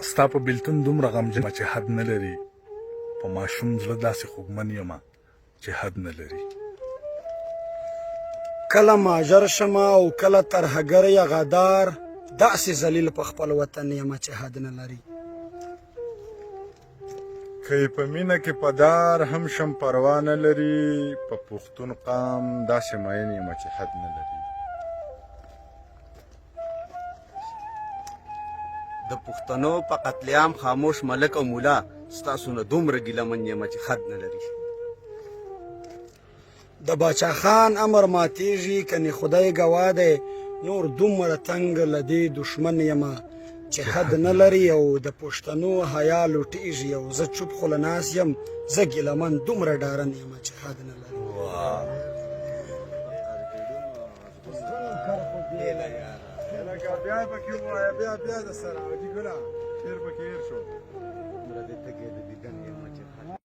ستا په بېلتون دومره غمجنه چې حد نه لري، په ماشوم زړه داسې خوږمن یمه چې حد نه لري. کله ماژر شمه او کله ترهګر یا غدار، داسې ذلیل په خپل وطن یمه چې حد نه لري. که یې په مینه کې پدار هم شم پروا نه لري، په پښتون قام داسې مین یمه چې حد نه لري. د پښتنو په قتلیام خاموش ملک او مولا، ستاسو نه دومره ګیلمن یمه چې حد نه لري. د باچا خان امر ماتیږي کني خدای ګواه دی، نور دومره تنګ له دې دشمن یمه چې حد نه لري. او د پښتنو حیا لوټیږي او زه چوپ خو له ناست یم، زه ګیلمن دومره ډارن یمه چې حد نه لري. بیا پکې ووایه، بیا د سره حاجي ګله شعر پکې هېر شو.